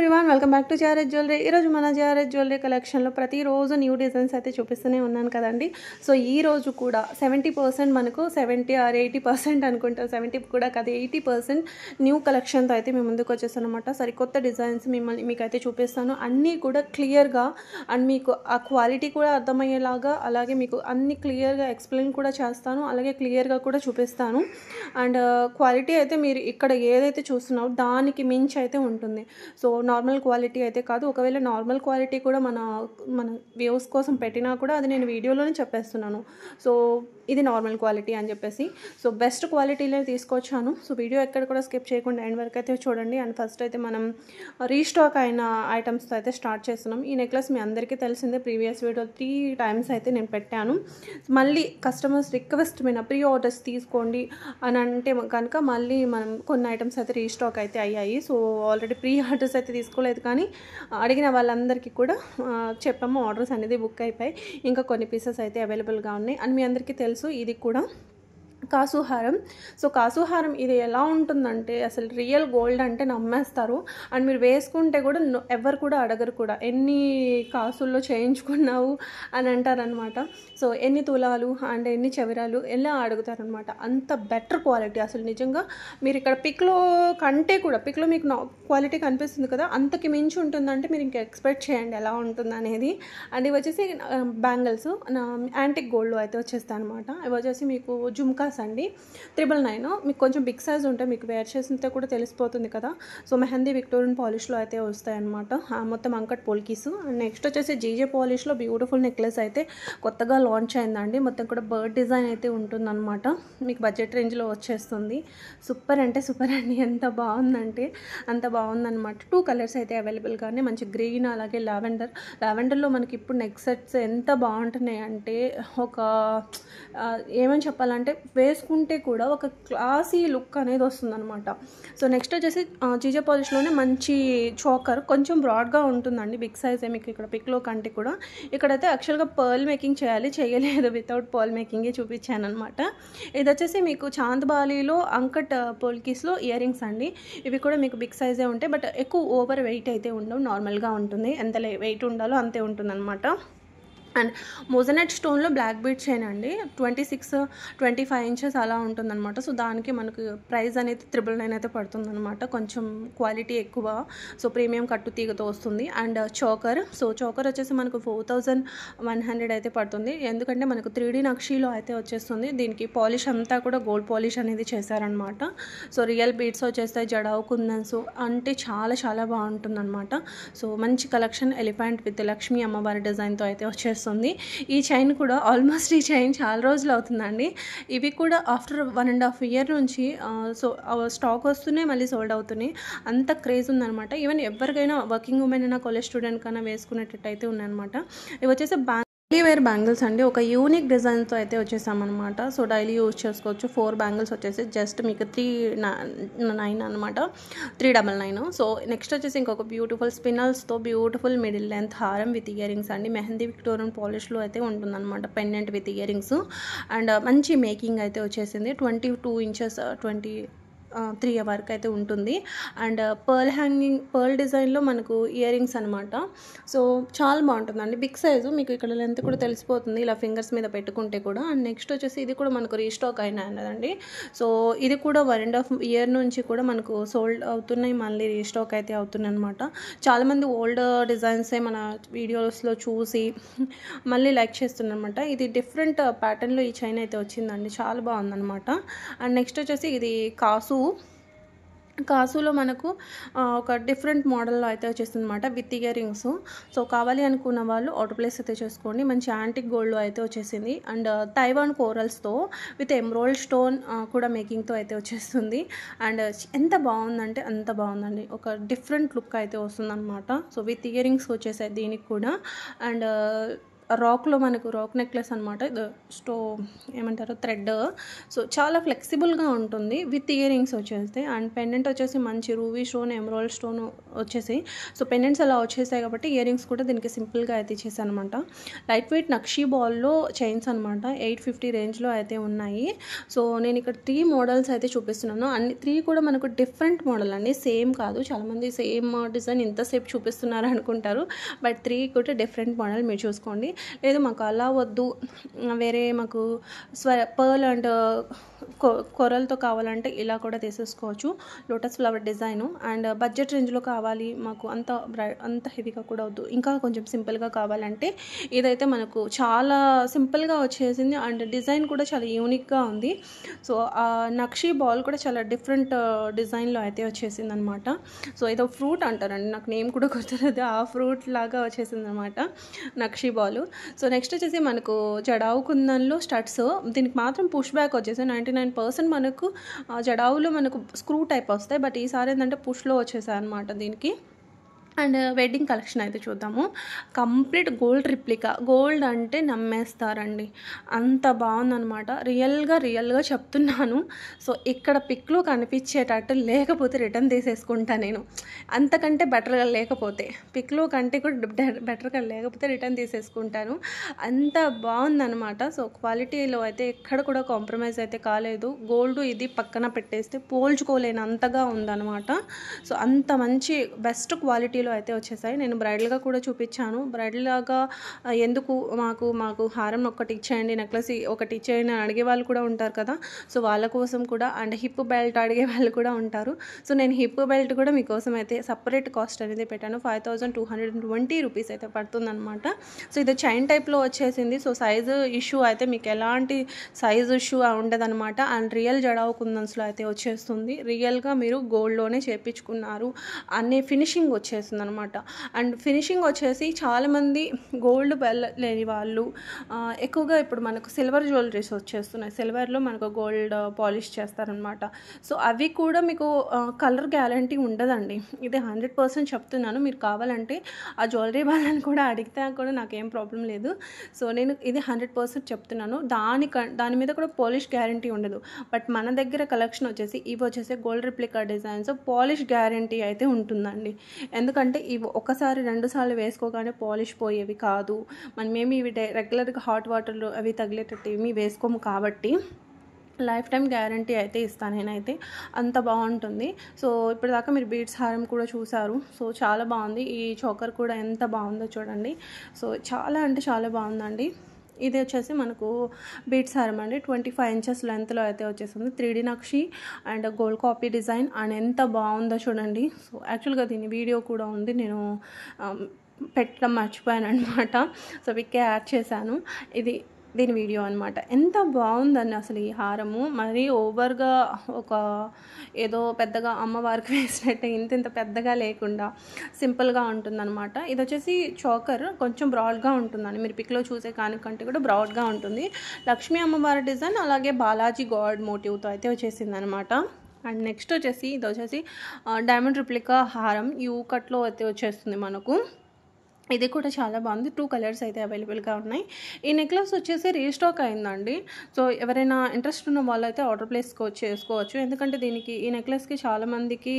Everyone welcome back to Jared jewellery. ఈరోజు మన Jared jewellery కలెక్షన్లో ప్రతిరోజు న్యూ డిజైన్స్ అయితే చూపిస్తూనే ఉన్నాను కదండి. సో ఈ రోజు కూడా 70% మనకు 70 ఆర్ 80% అనుకుంటా, 70 కూడా కాదు 80% న్యూ కలెక్షన్తో అయితే మేము ముందుకు వచ్చేస్తాను అనమాట. సరికొత్త డిజైన్స్ మీకైతే చూపిస్తాను. అన్నీ కూడా క్లియర్గా అండ్ మీకు ఆ క్వాలిటీ కూడా అర్థమయ్యేలాగా, అలాగే మీకు అన్ని క్లియర్గా ఎక్స్ప్లెయిన్ కూడా చేస్తాను, అలాగే క్లియర్గా కూడా చూపిస్తాను. అండ్ క్వాలిటీ అయితే మీరు ఇక్కడ ఏదైతే చూస్తున్నారో దానికి మించి అయితే ఉంటుంది. సో నార్మల్ క్వాలిటీ అయితే కాదు. ఒకవేళ నార్మల్ క్వాలిటీ కూడా మన వ్యూస్ కోసం పెట్టినా కూడా అది నేను వీడియోలోనే చెప్పేస్తున్నాను. సో ఇది నార్మల్ క్వాలిటీ అని చెప్పేసి సో బెస్ట్ క్వాలిటీలో తీసుకొచ్చాను. సో వీడియో ఎక్కడ కూడా స్కిప్ చేయకుండా ఎండ్ వరకు అయితే చూడండి. అండ్ ఫస్ట్ అయితే మనం రీస్టాక్ అయిన ఐటమ్స్తో అయితే స్టార్ట్ చేస్తున్నాం. ఈ నెక్లెస్ మీ అందరికీ తెలిసిందే, ప్రీవియస్ వీడియో 3 times అయితే నేను పెట్టాను. మళ్ళీ కస్టమర్స్ రిక్వెస్ట్ మీద ప్రీ ఆర్డర్స్ తీసుకోండి అని అంటే కనుక మళ్ళీ మనం కొన్ని ఐటమ్స్ అయితే రీస్టాక్ అయితే అయ్యాయి. సో ఆల్రెడీ ప్రీ ఆర్డర్స్ అయితే తీసుకోలేదు, కానీ అడిగిన వాళ్ళందరికీ కూడా చెప్పాము, ఆర్డర్స్ అనేది బుక్ అయిపోయి ఇంకా కొన్ని పీసెస్ అయితే అవైలబుల్గా ఉన్నాయి. అండ్ మీ అందరికీ తెలుసు ఇది కూడా కాసుహారం. సో కాసుహారం ఇది ఎలా ఉంటుందంటే అసలు రియల్ గోల్డ్ అంటే నమ్మేస్తారు. అండ్ మీరు వేసుకుంటే కూడా ఎవరు కూడా అడగరు కూడా ఎన్ని కాసుల్లో చేయించుకున్నావు అని అంటారనమాట. సో ఎన్ని తులాలు అండ్ ఎన్ని చవిరాలు ఎలా అడుగుతారనమాట. అంత బెటర్ క్వాలిటీ అసలు నిజంగా. మీరు ఇక్కడ పిక్లో కంటే కూడా, పిక్లో మీకు క్వాలిటీ కనిపిస్తుంది కదా, అంతకి మించి ఉంటుందంటే మీరు ఇంకా ఎక్స్పెక్ట్ చేయండి ఎలా ఉంటుంది అనేది. అండ్ ఇవి వచ్చేసి బ్యాంగిల్స్ యాంటిక్ గోల్డ్లో అయితే వచ్చేస్తాయి అనమాట. ఇవి వచ్చేసి మీకు జుమ్కాస్ అండి, 999. మీకు కొంచెం బిగ్ సైజ్ ఉంటే మీకు వేర్ చేసితే కూడా తెలిసిపోతుంది కదా. సో మెహందీ విక్టోరియన్ పాలిష్లో అయితే వస్తాయన్నమాట. మొత్తం అంకట్ పోల్కీస్. అండ్ నెక్స్ట్ వచ్చేసి జీజే పాలిష్లో బ్యూటిఫుల్ నెక్లెస్ అయితే కొత్తగా లాంచ్ అయిందండి. మొత్తం కూడా బర్డ్ డిజైన్ అయితే ఉంటుందన్నమాట. మీకు బడ్జెట్ రేంజ్లో వచ్చేస్తుంది. సూపర్ అంటే సూపర్ అండి, ఎంత బాగుందంటే అంత బాగుందన్నమాట. 2 కలర్స్ అయితే అవైలబుల్గానే, మంచి గ్రీన్ అలాగే లావెండర్లో మనకి ఇప్పుడు నెక్ సెట్స్ ఎంత బాగుంటున్నాయి అంటే ఒక ఏమని చెప్పాలంటే వేసుకుంటే కూడా ఒక క్లాసీ లుక్ అనేది వస్తుందన్నమాట. సో నెక్స్ట్ వచ్చేసి జీజే పాలిష్లోనే మంచి చోకర్, కొంచెం బ్రాడ్గా ఉంటుందండి, బిగ్ సైజే మీకు ఇక్కడ పిక్లో కంటే కూడా. ఇక్కడైతే యాక్చువల్గా పర్ల్ మేకింగ్ చేయలేదు, వితౌట్ పర్ల్ మేకింగే చూపించాను అనమాట. ఇది వచ్చేసి మీకు చాంద్బాలీలో అంకట్ పోల్కీస్లో ఇయర్ రింగ్స్ అండి. ఇవి కూడా మీకు బిగ్ సైజే ఉంటాయి, బట్ ఎక్కువ ఓవర్ వెయిట్ అయితే ఉండవు, నార్మల్గా ఉంటుంది. ఎంత వెయిట్ ఉండాలో అంతే ఉంటుంది అనమాట. అండ్ మోజనెట్ స్టోన్లో బ్లాక్ బీడ్ చైన్ అండి, 26-25 inches అలా ఉంటుందన్నమాట. సో దానికి మనకు ప్రైస్ అనేది 999 అయితే పడుతుందన్నమాట. కొంచెం క్వాలిటీ ఎక్కువ, సో ప్రీమియం కట్టు తీగతో వస్తుంది. అండ్ చోకర్, సో చోకర్ వచ్చేసి మనకు 4100 అయితే పడుతుంది, ఎందుకంటే మనకు 3D నక్షీలో అయితే వచ్చేస్తుంది. దీనికి పాలిష్ అంతా కూడా గోల్డ్ పాలిష్ అనేది చేశారనమాట. సో రియల్ బీడ్స్ వచ్చేస్తాయి, జడావు కుందన్స్ అంటే చాలా చాలా బాగుంటుందన్నమాట. సో మంచి కలెక్షన్, ఎలిఫెంట్ విత్ లక్ష్మీ అమ్మవారి డిజైన్తో అయితే వచ్చేస్తుంది. ఈ చైన్ కూడా ఆల్మోస్ట్, ఈ చైన్ చాలా రోజులు అవుతుందండి. ఇవి కూడా ఆఫ్టర్ 1.5 year నుంచి సో స్టాక్ వస్తున్నాయి, మళ్ళీ సోల్డ్ అవుతున్నాయి. అంత క్రేజ్ ఉందనమాట. ఈవెన్ ఎవరికైనా వర్కింగ్ ఉమెన్ అయినా, కాలేజ్ స్టూడెంట్ కన్నా వేసుకునేటట్టు అయితే ఉన్నాయన్నమాట. ఇవి వచ్చేసి డైలీ వేర్ బ్యాంగిల్స్ అండి, ఒక యూనిక్ డిజైన్తో అయితే వచ్చేసామన్నమాట. సో డైలీ యూజ్ చేసుకోవచ్చు. 4 బ్యాంగిల్స్ వచ్చేసి జస్ట్ మీకు 399 అనమాట, 399. సో నెక్స్ట్ వచ్చేసి ఇంకొక బ్యూటిఫుల్ స్పినల్స్తో బ్యూటిఫుల్ మిడిల్ లెంత్ హారం విత్ ఇయర్ రింగ్స్ అండి. మెహందీ విక్టోరియన్ పాలిష్లో అయితే ఉంటుందన్నమాట, pendant with ear rings. And మంచి మేకింగ్ అయితే వచ్చేసింది. 22 inches 3 వరకు అయితే ఉంటుంది. అండ్ పర్ల్ డిజైన్లో మనకు ఇయర్ రింగ్స్ అనమాట. సో చాలా బాగుంటుందండి, బిగ్ సైజు, మీకు ఇక్కడ లెంత్ కూడా తెలిసిపోతుంది ఇలా ఫింగర్స్ మీద పెట్టుకుంటే కూడా. అండ్ నెక్స్ట్ వచ్చేసి ఇది కూడా మనకు రీస్టాక్ అయినదండి. సో ఇది కూడా 1.5 year నుంచి కూడా మనకు సోల్డ్ అవుతున్నాయి, మళ్ళీ రీస్టాక్ అయితే అవుతున్నాయి అనమాట. చాలామంది ఓల్డ్ డిజైన్సే మన వీడియోస్లో చూసి మళ్ళీ లైక్ చేస్తున్నారు అనమాట. ఇది డిఫరెంట్ ప్యాటర్న్లో ఈ చైన్ అయితే వచ్చిందండి, చాలా బాగుందన్నమాట. అండ్ నెక్స్ట్ వచ్చేసి ఇది కాసులో మనకు ఒక డిఫరెంట్ మోడల్లో అయితే వచ్చేస్తుంది అనమాట, విత్ ఇయర్ రింగ్స్. సో కావాలి అనుకున్న వాళ్ళు ఆర్డర్ ప్లేస్ అయితే చేసుకోండి. మంచి యాంటిక్ గోల్డ్లో అయితే వచ్చేసింది. అండ్ తైవాన్ కోరల్స్తో విత్ ఎమ్రోల్డ్ స్టోన్ కూడా మేకింగ్తో అయితే వచ్చేస్తుంది. అండ్ ఎంత బాగుందంటే అంత బాగుందండి, ఒక డిఫరెంట్ లుక్ అయితే వస్తుంది అనమాట. సో విత్ ఇయర్ రింగ్స్ వచ్చేసాయి దీనికి కూడా. అండ్ రాక్లో మనకు రాక్ నెక్లెస్ అనమాట. ఇది ఏమంటారు థ్రెడ్. సో చాలా ఫ్లెక్సిబుల్గా ఉంటుంది విత్ ఇయర్ రింగ్స్ వచ్చేస్తాయి. అండ్ పెండెంట్ వచ్చేసి మంచి రూబీ స్టోన్, ఎమరాల్డ్ స్టోన్ వచ్చేసి, సో పెండెంట్స్ అలా వచ్చేసాయి కాబట్టి ఇయర్ రింగ్స్ కూడా దీనికి సింపుల్గా అయితే ఇచ్చేసాను అనమాట. లైట్ వెయిట్ నక్షీ బాల్లో చైన్స్ అనమాట. 850 రేంజ్లో అయితే ఉన్నాయి. సో నేను ఇక్కడ 3 మోడల్స్ అయితే చూపిస్తున్నాను. అన్ని 3 కూడా మనకు డిఫరెంట్ మోడల్ అండి, సేమ్ కాదు. చాలామంది సేమ్ డిజైన్ ఇంతసేపు చూపిస్తున్నారు అనుకుంటారు, బట్ 3 కూడా డిఫరెంట్ మోడల్. మీరు చూసుకోండి. లేదు మాకు అలా వద్దు, వేరే మాకు పర్ల్ అండ్ కొరలతో కావాలంటే ఇలా కూడా తీసేసుకోవచ్చు. Lotus flower design. And budget రేంజ్లో కావాలి మాకు, అంత హెవీగా కూడా వద్దు, ఇంకా కొంచెం సింపుల్గా కావాలంటే ఇదైతే మనకు చాలా సింపుల్గా వచ్చేసింది. అండ్ డిజైన్ కూడా చాలా యూనిక్గా ఉంది. సో నక్షీ బాల్ కూడా చాలా డిఫరెంట్ డిజైన్లో అయితే వచ్చేసింది అనమాట. సో ఏదో ఫ్రూట్ అంటారండి, నాకు నేమ్ కూడా గుర్తులేదు, ఆ ఫ్రూట్ లాగా వచ్చేసింది అనమాట నక్షీ బాల్. సో నెక్స్ట్ వచ్చేసి మనకు జడావు కుందన్లో స్టడ్స్. దీనికి మాత్రం పుష్ బ్యాక్ వచ్చేసి 99% మనకు జడావులో మనకు స్క్రూ టైప్ వస్తాయి, బట్ ఈసారి ఏంటంటే పుష్లో వచ్చేసాయి అనమాట దీనికి. అండ్ వెడ్డింగ్ కలెక్షన్ అయితే చూద్దాము. Complete gold replica. గోల్డ్ అంటే నమ్మేస్తారండి, అంత బాగుందనమాట. రియల్గా చెప్తున్నాను. సో ఇక్కడ పిక్లో కనిపించేటట్టు లేకపోతే రిటర్న్ తీసేసుకుంటా నేను. అంతకంటే బెటర్గా లేకపోతే, పిక్లో కంటే కూడా బెటర్గా లేకపోతే రిటర్న్ తీసేసుకుంటాను. అంత బాగుందనమాట. సో క్వాలిటీలో అయితే ఎక్కడ కూడా కాంప్రమైజ్ అయితే కాలేదు. గోల్డ్ ఇది పక్కన పెట్టేస్తే పోల్చుకోలేనంతగా ఉందన్నమాట. సో అంత మంచి బెస్ట్ క్వాలిటీలో అయితే వచ్చేసాయి. నేను బ్రైడల్గా కూడా చూపించాను. బ్రైడల్ లాగా ఎందుకు మాకు హారం ఒకటి ఇచ్చేయండి, నెక్లెస్ ఒకటి ఇచ్చేయండి అని అడిగే వాళ్ళు కూడా ఉంటారు కదా. సో వాళ్ళ కోసం కూడా, అండ్ హిప్ బెల్ట్ అడిగే వాళ్ళు కూడా ఉంటారు. సో నేను హిప్ బెల్ట్ కూడా మీకోసం అయితే సపరేట్ కాస్ట్ అనేది పెట్టాను. 5220 రూపీస్ అయితే పడుతుందన్నమాట. సో ఇది చైన్ టైప్లో వచ్చేసింది. సో సైజు ఇష్యూ అయితే మీకు ఎలాంటి సైజు ఇష్యూ ఉండదన్నమాట. అండ్ రియల్ జడావు కుందన్స్లో అయితే వచ్చేస్తుంది. రియల్గా మీరు గోల్డ్లోనే చేయించుకున్నారు అనే ఫినిషింగ్ వచ్చేస్తుంది అనమాట. అండ్ ఫినిషింగ్ వచ్చేసి చాలామంది గోల్డ్ లేని వాళ్ళు ఎక్కువగా ఇప్పుడు మనకు సిల్వర్ జ్యువెలరీస్ వచ్చేస్తున్నాయి. సిల్వర్లో మనకు గోల్డ్ పాలిష్ చేస్తారనమాట. సో అవి కూడా మీకు కలర్ గ్యారంటీ ఉండదండి. ఇది 100% చెప్తున్నాను. మీరు కావాలంటే ఆ జ్యువెలరీ వాళ్ళని కూడా అడిగితే కూడా నాకేం ప్రాబ్లం లేదు. సో నేను ఇది 100% చెప్తున్నాను. దాని మీద కూడా పాలిష్ గ్యారంటీ ఉండదు. బట్ మన దగ్గర కలెక్షన్ వచ్చేసి ఇవి వచ్చేసి gold replica designs, polish guarantee అయితే ఉంటుందండి. ఎందుకంటే ఇవి ఒకసారి 2 సార్లు వేసుకోగానే పాలిష్ పోయేవి కాదు. మనమేమి ఇవి రెగ్యులర్గా హాట్ వాటర్లో అవి తగిలేటట్టు ఏమీ వేసుకోము కాబట్టి లైఫ్ టైం గ్యారంటీ అయితే ఇస్తాను నేనైతే. అంత బాగుంటుంది. సో ఇప్పటిదాకా మీరు బీడ్స్ హారం కూడా చూసారు. సో చాలా బాగుంది. ఈ చోకర్ కూడా ఎంత బాగుందో చూడండి. సో చాలా అంటే చాలా బాగుందండి. ఇది వచ్చేసి మనకు బీడ్స్ హారం అండి. 25 ఇంచెస్ లెంత్లో అయితే వచ్చేస్తుంది. 3D nakshi and gold copy design. And ఎంత బాగుందో చూడండి. సో యాక్చువల్గా దీని వీడియో కూడా ఉంది, నేను పెట్టడం మర్చిపోయాను అనమాట. సో వీకే యాడ్ చేశాను. దీని వీడియో అనమాట. ఎంత బాగుందండి అసలు ఈ హారము. మరీ ఓవర్గా ఒక ఏదో పెద్దగా అమ్మవారికి వేసినట్టు ఇంత పెద్దగా లేకుండా సింపుల్గా ఉంటుందన్నమాట. ఇది వచ్చేసి చోకర్ కొంచెం బ్రాడ్గా ఉంటుందండి. మీరు పిక్లో చూసే కానికంటే కూడా బ్రాడ్గా ఉంటుంది. లక్ష్మీ అమ్మవారి డిజైన్, అలాగే బాలాజీ గాడ్ మోటివ్తో అయితే వచ్చేసింది అనమాట. అండ్ నెక్స్ట్ వచ్చేసి ఇది వచ్చేసి డైమండ్ రిప్లికా హారం యూ కట్లో అయితే వచ్చేస్తుంది మనకు. ఇది కూడా చాలా బాగుంది. 2 కలర్స్ అయితే అవైలబుల్గా ఉన్నాయి. ఈ నెక్లెస్ వచ్చేసి రీస్టాక్ అయిందండి. సో ఎవరైనా ఇంట్రెస్ట్ ఉన్న వాళ్ళు అయితే ఆర్డర్ చేసుకోవచ్చు. ఎందుకంటే దీనికి ఈ నెక్లెస్కి చాలామందికి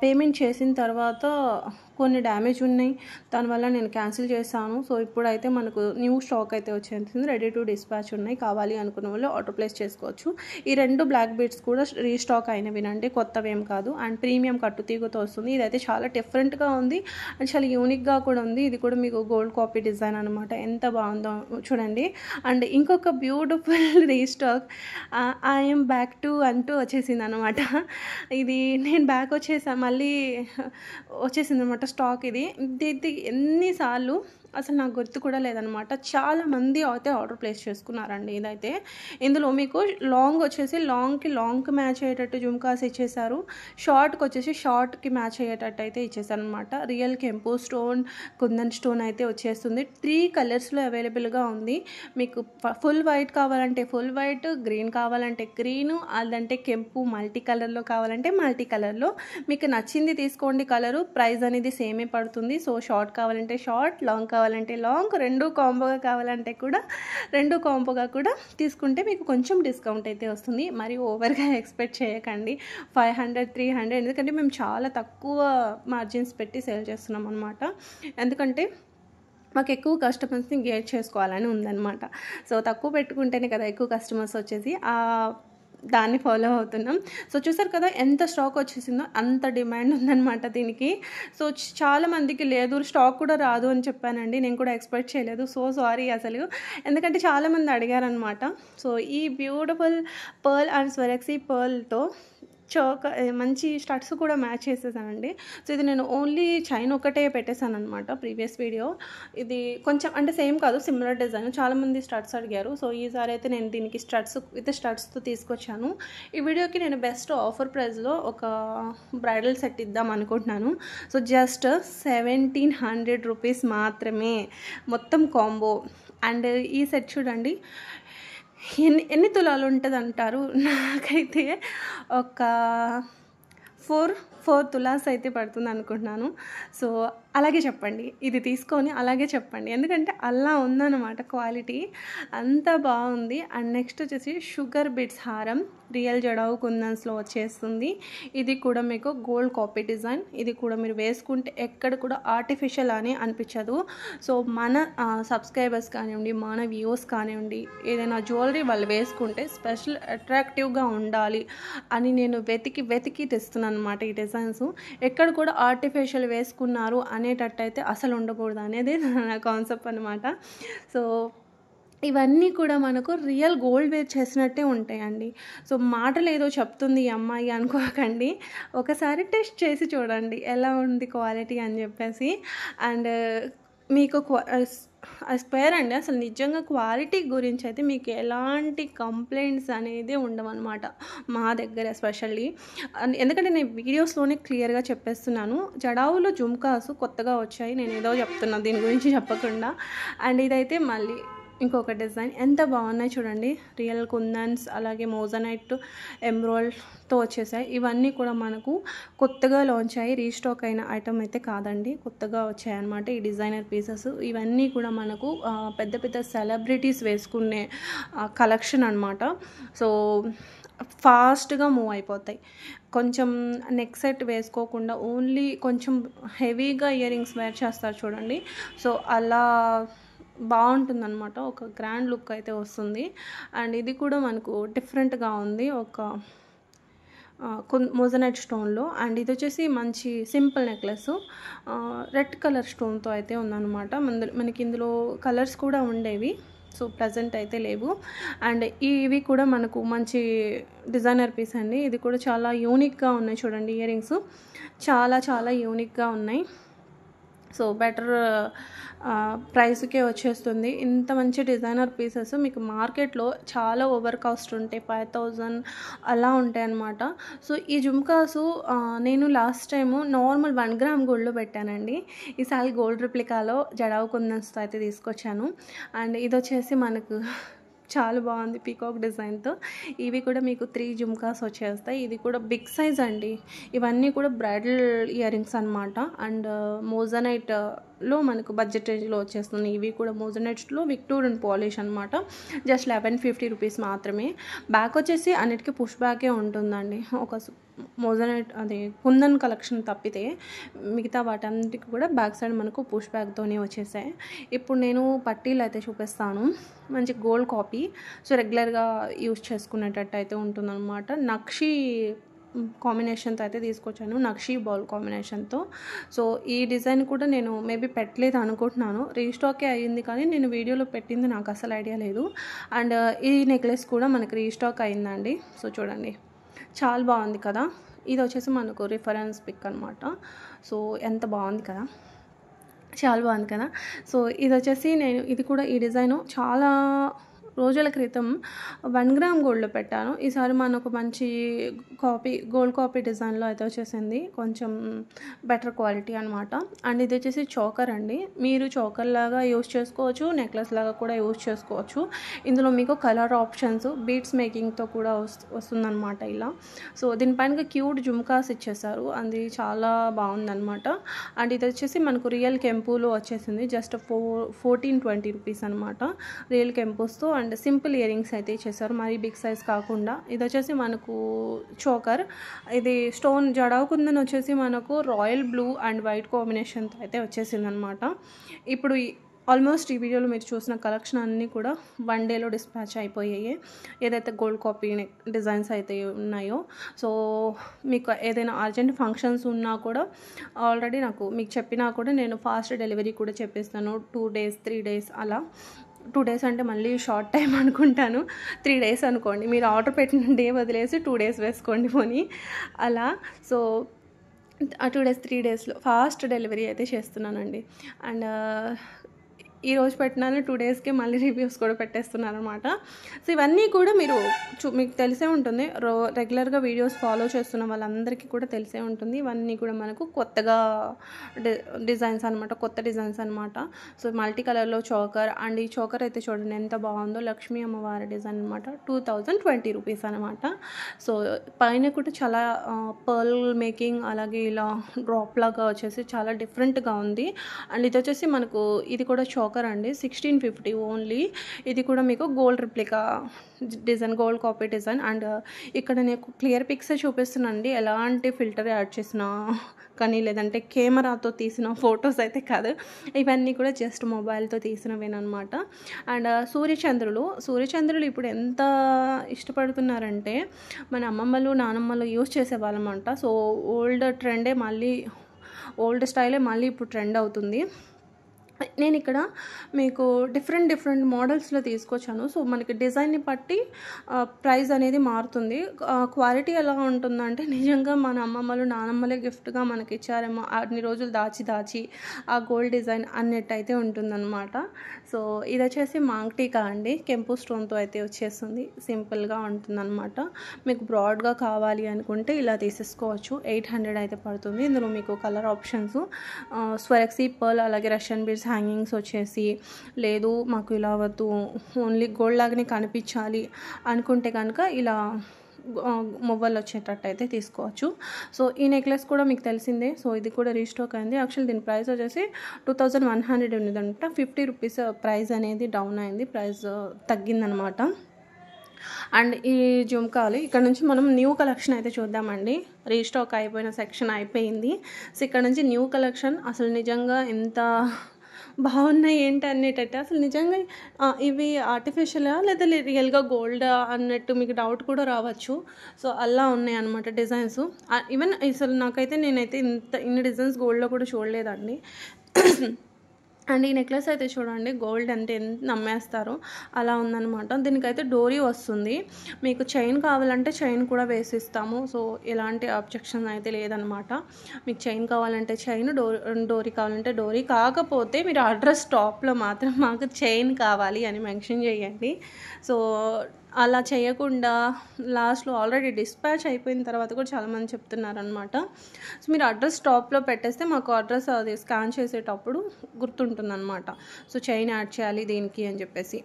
పేమెంట్ చేసిన తర్వాత కొన్ని డ్యామేజ్ ఉన్నాయి, దానివల్ల నేను క్యాన్సిల్ చేశాను. సో ఇప్పుడైతే మనకు న్యూ స్టాక్ అయితే వచ్చేసింది, రెడీ టు డిస్పాచ్ ఉన్నాయి. కావాలి అనుకున్న వాళ్ళు ఆర్డర్ ప్లేస్ చేసుకోవచ్చు. ఈ 2 బ్లాక్ బీడ్స్ కూడా రీస్టాక్ అయినవినండి, కొత్తవి ఏం కాదు. అండ్ ప్రీమియం కట్టుతీగతో వస్తుంది. ఇదైతే చాలా డిఫరెంట్గా ఉంది అండ్ చాలా యూనిక్గా కూడా ఉంది. ఇది కూడా మీకు గోల్డ్ కాపీ డిజైన్ అనమాట. ఎంత బాగుందో చూడండి. అండ్ ఇంకొక beautiful restock I'm back to అంటూ వచ్చేసింది అనమాట. ఇది నేను బ్యాక్ వచ్చేసాను, మళ్ళీ వచ్చేసింది అనమాట స్టాక్. ఇది ఎన్నిసార్లు అసలు నాకు గుర్తు కూడా లేదనమాట. చాలామంది అయితే ఆర్డర్ ప్లేస్ చేసుకున్నారండి. ఇదైతే ఇందులో మీకు లాంగ్ వచ్చేసి లాంగ్కి మ్యాచ్ అయ్యేటట్టు జుమ్కాస్ ఇచ్చేసారు. షార్ట్కి వచ్చేసి షార్ట్కి మ్యాచ్ అయ్యేటట్టు అయితే ఇచ్చేసారనమాట. రియల్ కెంపు స్టోన్, కుందన్ స్టోన్ అయితే వచ్చేస్తుంది. 3 కలర్స్లో అవైలబుల్గా ఉంది. మీకు ఫుల్ వైట్ కావాలంటే ఫుల్ వైట్, గ్రీన్ కావాలంటే గ్రీను, అదంటే కెంపు మల్టీ కలర్లో కావాలంటే మల్టీ కలర్లో. మీకు నచ్చింది తీసుకోండి కలరు. ప్రైస్ అనేది సేమే పడుతుంది. సో షార్ట్ కావాలంటే షార్ట్, లాంగ్ కావాలంటే లాంగ్, 2 కాంబోగా కావాలంటే కూడా 2 కాంబోగా కూడా తీసుకుంటే మీకు కొంచెం డిస్కౌంట్ అయితే వస్తుంది. మరి ఓవర్గా ఎక్స్పెక్ట్ చేయకండి 500, 300, ఎందుకంటే మేము చాలా తక్కువ మార్జిన్స్ పెట్టి సేల్ చేస్తున్నాం అనమాట. ఎందుకంటే మాకు ఎక్కువ కస్టమర్స్ని గెయిన్ చేసుకోవాలని ఉందన్నమాట. సో తక్కువ పెట్టుకుంటేనే కదా ఎక్కువ కస్టమర్స్ వచ్చేసి దాన్ని ఫాలో అవుతున్నాం. సో చూసారు కదా ఎంత స్టాక్ వచ్చేసిందో, అంత డిమాండ్ ఉందన్నమాట దీనికి. సో చాలామందికి లేదు, స్టాక్ కూడా రాదు అని చెప్పానండి. నేను కూడా ఎక్స్పెక్ట్ చేయలేదు. సో సారీ అసలు, ఎందుకంటే చాలామంది అడిగారనమాట. సో ఈ బ్యూటిఫుల్ పర్ల్ అండ్ స్వరక్సీ పర్ల్తో మంచి స్టడ్స్ కూడా మ్యాచ్ చేసేసానండి. సో ఇది నేను ఓన్లీ చైన్ ఒకటే పెట్టేశాను అనమాట ప్రీవియస్ వీడియో. ఇది కొంచెం అంటే సేమ్ కాదు, సిమిలర్ డిజైన్. చాలామంది స్టడ్స్ అడిగారు. సో ఈసారి అయితే నేను దీనికి స్టడ్స్తో తీసుకొచ్చాను. ఈ వీడియోకి నేను బెస్ట్ ఆఫర్ ప్రైస్లో ఒక బ్రైడల్ సెట్ ఇద్దాం అనుకుంటున్నాను. సో జస్ట్ 1700 రూపీస్ మాత్రమే మొత్తం కాంబో. అండ్ ఈ సెట్ చూడండి ఎన్ని తులాలు ఉంటుంది అంటారు. నాకైతే ఒక 4 తులాస్ అయితే పడుతుంది అనుకుంటున్నాను. సో అలాగే చెప్పండి, ఇది తీసుకొని అలాగే చెప్పండి, ఎందుకంటే అలా ఉందన్నమాట క్వాలిటీ, అంత బాగుంది. అండ్ నెక్స్ట్ వచ్చేసి షుగర్ బిట్స్ హారం రియల్ జడావు కుందన్స్లో వచ్చేస్తుంది. ఇది కూడా మీకు గోల్డ్ కాపీ డిజైన్. ఇది కూడా మీరు వేసుకుంటే ఎక్కడ కూడా ఆర్టిఫిషియల్ అని అనిపించదు. సో మన సబ్స్క్రైబర్స్ కానివ్వండి, మన వ్యూవర్స్ కానివ్వండి, ఏదైనా జ్యువెలరీ వాళ్ళు వేసుకుంటే స్పెషల్ అట్రాక్టివ్గా ఉండాలి అని నేను వెతికి తెస్తున్నాను అనమాట. ఈ డిజైన్స్ ఎక్కడ కూడా ఆర్టిఫిషియల్ వేసుకున్నారు అనేటట్టు అయితే అసలు ఉండకూడదు అనేది నా కాన్సెప్ట్ అనమాట. సో ఇవన్నీ కూడా మనకు రియల్ గోల్డ్ వేర్ చేసినట్టే ఉంటాయండి. సో మాటలు ఏదో చెప్తుంది ఈ అమ్మాయి అనుకోకండి, ఒకసారి టెస్ట్ చేసి చూడండి ఎలా ఉంది క్వాలిటీ అని చెప్పేసి. అండ్ మీకు స్పేర్ అండి, అసలు నిజంగా క్వాలిటీ గురించి అయితే మీకు ఎలాంటి కంప్లైంట్స్ అనేది ఉండవన్నమాట మా దగ్గర ఎస్పెషల్లీ. ఎందుకంటే నేను వీడియోస్లోనే క్లియర్గా చెప్పేస్తున్నాను. జడావులో జుమ్కాస్ కొత్తగా వచ్చాయి, నేను ఏదో చెప్తున్నాను దీని గురించి చెప్పకుండా. అండ్ ఇదైతే మళ్ళీ ఇంకొక డిజైన్, ఎంత బాగున్నాయి చూడండి. రియల్ కుందన్స్ అలాగే మోజనైట్ ఎమ్రాల్డ్తో వచ్చేసాయి. ఇవన్నీ కూడా మనకు కొత్తగా లాంచ్ అయ్యి రీస్టాక్ అయిన ఐటమ్ అయితే కాదండి, కొత్తగా వచ్చాయన్నమాట ఈ డిజైనర్ పీసెస్. ఇవన్నీ కూడా మనకు పెద్ద పెద్ద సెలబ్రిటీస్ వేసుకునే కలెక్షన్ అనమాట. సో ఫాస్ట్గా మూవ్ అయిపోతాయి. కొంచెం నెక్ సెట్ వేసుకోకుండా ఓన్లీ కొంచెం హెవీగా ఇయర్ రింగ్స్ వేర్ చేస్తారు చూడండి. సో అలా బాగుంటుందన్నమాట, ఒక గ్రాండ్ లుక్ అయితే వస్తుంది. అండ్ ఇది కూడా మనకు డిఫరెంట్గా ఉంది, ఒక మోజనైట్ స్టోన్లో. అండ్ ఇది వచ్చేసి మంచి సింపుల్ నెక్లెస్ రెడ్ కలర్ స్టోన్తో అయితే ఉందన్నమాట. మనకి ఇందులో కలర్స్ కూడా ఉండేవి, సో ప్రజెంట్ అయితే లేవు. అండ్ ఇవి కూడా మనకు మంచి డిజైనర్ పీస్ అండి. ఇది కూడా చాలా యూనిక్గా ఉన్నాయి చూడండి, ఇయర్ రింగ్స్ చాలా యూనిక్గా ఉన్నాయి. సో బెటర్ ప్రైస్కే వచ్చేస్తుంది. ఇంత మంచి డిజైనర్ పీసెస్ మీకు మార్కెట్లో చాలా ఓవర్ కాస్ట్ ఉంటాయి, 5000 అలా ఉంటాయి అన్నమాట. సో ఈ జుమ్కాసు నేను లాస్ట్ టైము నార్మల్ 1 గ్రామ్ గోల్డ్లో పెట్టానండి. ఈసారి గోల్డ్ రిప్లికాలో జడావు కుందన్స్తో అయితే తీసుకొచ్చాను. అండ్ ఇది వచ్చేసి మనకు చాలా బాగుంది పీకాక్ డిజైన్తో. ఇవి కూడా మీకు 3 జుమ్కాస్ వచ్చేస్తాయి. ఇది కూడా బిగ్ సైజ్ అండి. ఇవన్నీ కూడా బ్రైడల్ ఇయర్ రింగ్స్ అనమాట. అండ్ మోజనైట్లో మనకు బడ్జెట్ రేంజ్లో వచ్చేస్తుంది. ఇవి కూడా మోజనైట్స్లో విక్టోరియన్ పాలిష్ అనమాట. జస్ట్ 1150 రూపీస్ మాత్రమే. బ్యాక్ వచ్చేసి అన్నిటికీ పుష్ బ్యాకే ఉంటుందండి. ఒక మోజనైట్ అదే కుందన్ కలెక్షన్ తప్పితే మిగతా వాటన్నిటికి కూడా బ్యాక్ సైడ్ మనకు పుష్ బ్యాక్తోనే వచ్చేసాయి. ఇప్పుడు నేను పట్టీలు అయితే చూపిస్తాను, మంచి గోల్డ్ కాపీ. సో రెగ్యులర్గా యూజ్ చేసుకునేటట్టు అయితే ఉంటుందన్నమాట. నక్షి కాంబినేషన్తో అయితే తీసుకొచ్చాను, నక్షి బాల్ కాంబినేషన్తో. సో ఈ డిజైన్ కూడా నేను మేబీ పెట్టలేదు అనుకుంటున్నాను, రీస్టాకే అయ్యింది, కానీ నేను వీడియోలో పెట్టింది నాకు అసలు ఐడియా లేదు. అండ్ ఈ నెక్లెస్ కూడా మనకి రీస్టాక్ అయిందండి. సో చూడండి చాలా బాగుంది కదా. ఇది వచ్చేసి మనకు రిఫరెన్స్ పిక్ అనమాట. సో ఎంత బాగుంది కదా, చాలా బాగుంది కదా. సో ఇది వచ్చేసి నేను ఇది కూడా ఈ డిజైన్ చాలా రోజుల క్రితం 1 గ్రామ్ గోల్డ్లో పెట్టాను. ఈసారి మనకు మంచి గోల్డ్ కాపీ డిజైన్లో అయితే వచ్చేసింది, కొంచెం బెటర్ క్వాలిటీ అనమాట. అండ్ ఇది వచ్చేసి చోకర్ అండి. మీరు చోకర్ లాగా యూస్ చేసుకోవచ్చు, నెక్లెస్ లాగా కూడా యూస్ చేసుకోవచ్చు. ఇందులో మీకు కలర్ ఆప్షన్స్ బీడ్స్ మేకింగ్తో కూడా వస్తుందన్నమాట ఇలా. సో దీనిపైన క్యూట్ జుమ్కాస్ ఇచ్చేసారు, అది చాలా బాగుందన్నమాట. అండ్ ఇది వచ్చేసి మనకు రియల్ కెంపులో వచ్చేసింది, జస్ట్ 1420 రూపీస్ అనమాట రియల్ కెంపుస్తో. అండ్ సింపుల్ ఇయర్ రింగ్స్ అయితే ఇచ్చేసారు, మరీ బిగ్ సైజ్ కాకుండా. ఇది వచ్చేసి మనకు చోకర్, ఇది స్టోన్ జడావుకుందని వచ్చేసి మనకు రాయల్ బ్లూ అండ్ వైట్ కాంబినేషన్తో అయితే వచ్చేసింది అనమాట. ఇప్పుడు ఆల్మోస్ట్ ఈ వీడియోలో మీరు చూసిన కలెక్షన్ అన్నీ కూడా 1 డేలో డిస్పాచ్ అయిపోయాయి, ఏదైతే గోల్డ్ కాపీ డిజైన్స్ అయితే ఉన్నాయో. సో మీకు ఏదైనా అర్జెంట్ ఫంక్షన్స్ ఉన్నా కూడా ఆల్రెడీ మీకు చెప్పినా కూడా నేను ఫాస్ట్ డెలివరీ కూడా చెప్పేస్తాను. 2 days 3 days అలా. 2 days అంటే మళ్ళీ షార్ట్ టైం అనుకుంటాను, 3 days అనుకోండి. మీరు ఆర్డర్ పెట్టిన డే వదిలేసి 2 days వేసుకోండి పోనీ అలా. సో ఆ 2 days 3 daysలో ఫాస్ట్ డెలివరీ అయితే చేస్తున్నానండి. అండ్ ఈరోజు పెట్టినాను 2 daysకి మళ్ళీ రివ్యూస్ కూడా పెట్టేస్తున్నాను అనమాట. సో ఇవన్నీ కూడా మీకు తెలిసే ఉంటుంది, రెగ్యులర్గా వీడియోస్ ఫాలో చేస్తున్న వాళ్ళందరికీ కూడా తెలిసే ఉంటుంది. ఇవన్నీ కూడా మనకు కొత్తగా డిజైన్స్ అనమాట, కొత్త డిజైన్స్ అనమాట. సో మల్టీ కలర్లో చోకర్, అండ్ ఈ చోకర్ అయితే చూడండి ఎంత బాగుందో, లక్ష్మీ అమ్మవారి డిజైన్ అనమాట. 2020 రూపీస్ అనమాట. సో పైన కూడా చాలా పర్ల్ మేకింగ్, అలాగే ఇలా డ్రాప్ లాగా వచ్చేసి చాలా డిఫరెంట్గా ఉంది. అండ్ ఇది వచ్చేసి మనకు ఇది కూడా చోకర్ అండి, 1650 ఓన్లీ. ఇది కూడా మీకు gold replica design, gold copy design. And ఇక్కడ నేను క్లియర్ పిక్సే చూపిస్తున్నానండి, ఎలాంటి ఫిల్టర్ యాడ్ చేసినా కానీ లేదంటే కెమెరాతో తీసిన ఫొటోస్ అయితే కాదు, ఇవన్నీ కూడా జస్ట్ మొబైల్తో తీసినవేనమాట. అండ్ సూర్యచంద్రులు ఇప్పుడు ఎంత ఇష్టపడుతున్నారంటే మన అమ్మమ్మలు నానమ్మలు యూస్ చేసేవాళ్ళమంట. సో ఓల్డ్ స్టైలే మళ్ళీ ఇప్పుడు ట్రెండ్ అవుతుంది. నేను ఇక్కడ మీకు డిఫరెంట్ మోడల్స్లో తీసుకొచ్చాను. సో మనకి డిజైన్ని బట్టి ప్రైస్ అనేది మారుతుంది. క్వాలిటీ ఎలా ఉంటుందంటే నిజంగా మన అమ్మమ్మలు నానమ్మలే గిఫ్ట్గా మనకి ఇచ్చారేమో, అన్ని రోజులు దాచి ఆ గోల్డ్ డిజైన్ అన్నట్టయితే ఉంటుందన్నమాట. సో ఇది వచ్చేసి మాంగ్టీకా అండి, కెంపు స్టోన్తో అయితే వచ్చేస్తుంది, సింపుల్గా ఉంటుందన్నమాట. మీకు బ్రాడ్గా కావాలి అనుకుంటే ఇలా తీసేసుకోవచ్చు. 800 అయితే పడుతుంది. ఇందులో మీకు కలర్ ఆప్షన్స్ స్వరక్సీ పర్ల్, అలాగే రష్యన్ బీడ్స్ హ్యాంగింగ్స్ వచ్చేసి, లేదు మాకు ఇలా వద్దు ఓన్లీ గోల్డ్ లాగానే కనిపించాలి అనుకుంటే కనుక ఇలా మొబైల్ వచ్చేటట్టు అయితే తీసుకోవచ్చు. సో ఈ నెక్లెస్ కూడా మీకు తెలిసిందే. సో ఇది కూడా రీస్టాక్ అయింది. యాక్చువల్లీ దీని ప్రైస్ వచ్చేసి 2100 ఉన్నదంట. 50 రూపీస్ ప్రైస్ అనేది డౌన్ అయింది, ప్రైస్ తగ్గిందనమాట. అండ్ ఈ జుమ్కాలు ఇక్కడ నుంచి మనం న్యూ కలెక్షన్ అయితే చూద్దామండి. రీస్టాక్ అయిపోయిన సెక్షన్ అయిపోయింది. సో ఇక్కడ నుంచి న్యూ కలెక్షన్ అసలు నిజంగా ఎంత బాగున్నాయి ఏంటి అనేటట్టు, అసలు నిజంగా ఇవి ఆర్టిఫిషియలా లేదా రియల్గా గోల్డా అన్నట్టు మీకు డౌట్ కూడా రావచ్చు. సో అలా ఉన్నాయి అన్నమాట డిజైన్స్. ఈవెన్ అసలు నేనైతే ఇన్ని డిజైన్స్ గోల్డ్లో కూడా చూడలేదండి. అండ్ ఈ నెక్లెస్ అయితే చూడండి, గోల్డ్ అంటే ఎంత నమ్మేస్తారో అలా ఉందన్నమాట. దీనికైతే డోరీ వస్తుంది, మీకు చైన్ కావాలంటే చైన్ కూడా వేసిస్తాము. సో ఎలాంటి అబ్జెక్షన్ అయితే లేదనమాట. మీకు చైన్ కావాలంటే చైన్, డోరీ కావాలంటే డోరీ. కాకపోతే మీరు అడ్రస్ టాప్లో మాత్రం మాకు చైన్ కావాలి అని మెన్షన్ చేయండి. సో అలా చేయకుండా లాస్ట్లో ఆల్రెడీ డిస్పాచ్ అయిపోయిన తర్వాత కూడా చాలామంది చెప్తున్నారనమాట. సో మీరు అడ్రస్ టాప్లో పెట్టేస్తే మాకు అడ్రస్ అది స్కాన్ చేసేటప్పుడు గుర్తుంటుందన్నమాట. సో చైన్ యాడ్ చేయాలి దీనికి అని చెప్పేసి.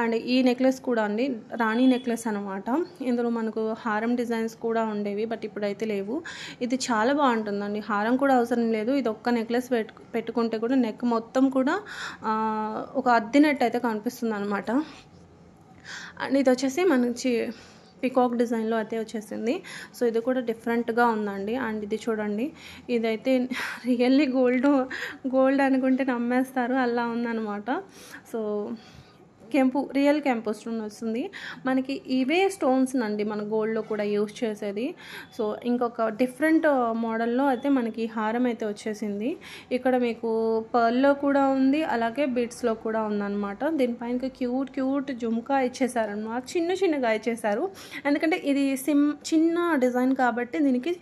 అండ్ ఈ నెక్లెస్ కూడా అండి రాణి నెక్లెస్ అనమాట. ఇందులో మనకు హారం డిజైన్స్ కూడా ఉండేవి, బట్ ఇప్పుడైతే లేవు. ఇది చాలా బాగుంటుందండి, హారం కూడా అవసరం లేదు. ఇది ఒక్క నెక్లెస్ పెట్టుకుంటే కూడా నెక్ మొత్తం కూడా ఒక అద్దినట్టు అయితే కనిపిస్తుంది అనమాట. అండ్ ఇది వచ్చేసి మంచి పికాక్ డిజైన్లో అయితే వచ్చేసింది. సో ఇది కూడా డిఫరెంట్గా ఉందండి. అండ్ ఇది చూడండి, ఇదైతే రియల్లీ గోల్డ్ అనుకుంటే నమ్మేస్తారు, అలా ఉందన్నమాట. సో రియల్ కెంపు స్టోన్ వస్తుంది మనకి. ఇవే స్టోన్స్ నండి మన గోల్డ్లో కూడా యూస్ చేసేది. సో ఇంకొక డిఫరెంట్ మోడల్లో అయితే మనకి హారం అయితే వచ్చేసింది. ఇక్కడ మీకు పర్ల్లో కూడా ఉంది, అలాగే బీడ్స్లో కూడా ఉందన్నమాట. దీనిపైన క్యూట్ జుమ్కా ఇచ్చేసారనమాట, చిన్నగా ఇచ్చేసారు. ఎందుకంటే ఇది చిన్న డిజైన్ కాబట్టి దీనికి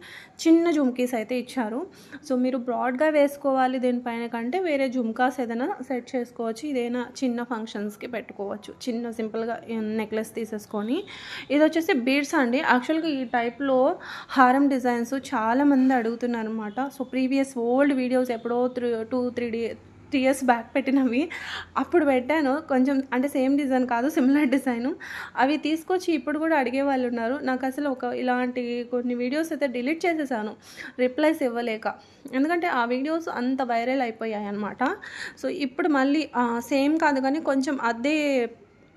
చిన్న జుమ్కీస్ అయితే ఇచ్చారు. సో మీరు బ్రాడ్గా వేసుకోవాలి దీనిపైన కంటే వేరే జుమ్కాస్ ఏదైనా సెట్ చేసుకోవచ్చు, ఇదైనా చిన్న ఫంక్షన్స్కి పెట్టుకోవచ్చు. చేసుకోవచ్చు. చిన్న సింపుల్గా నెక్లెస్ తీసేసుకొని. ఇది వచ్చేసి బీడ్స్ అండి. యాక్చువల్గా ఈ టైప్లో హారం డిజైన్స్ చాలామంది అడుగుతున్నారు అనమాట. సో ప్రీవియస్ ఓల్డ్ వీడియోస్ ఎప్పుడో 2-3 ఇయర్స్ బ్యాక్ పెట్టినవి అప్పుడు పెట్టాను. కొంచెం అంటే సేమ్ డిజైన్ కాదు, సిమిలర్ డిజైను. అవి తీసుకొచ్చి ఇప్పుడు కూడా అడిగే వాళ్ళు ఉన్నారు. నాకు అసలు ఇలాంటి కొన్ని వీడియోస్ అయితే డిలీట్ చేసేసాను రిప్లైస్ ఇవ్వలేక. ఎందుకంటే ఆ వీడియోస్ అంత వైరల్ అయిపోయాయి అన్నమాట. సో ఇప్పుడు మళ్ళీ సేమ్ కాదు కానీ కొంచెం అదే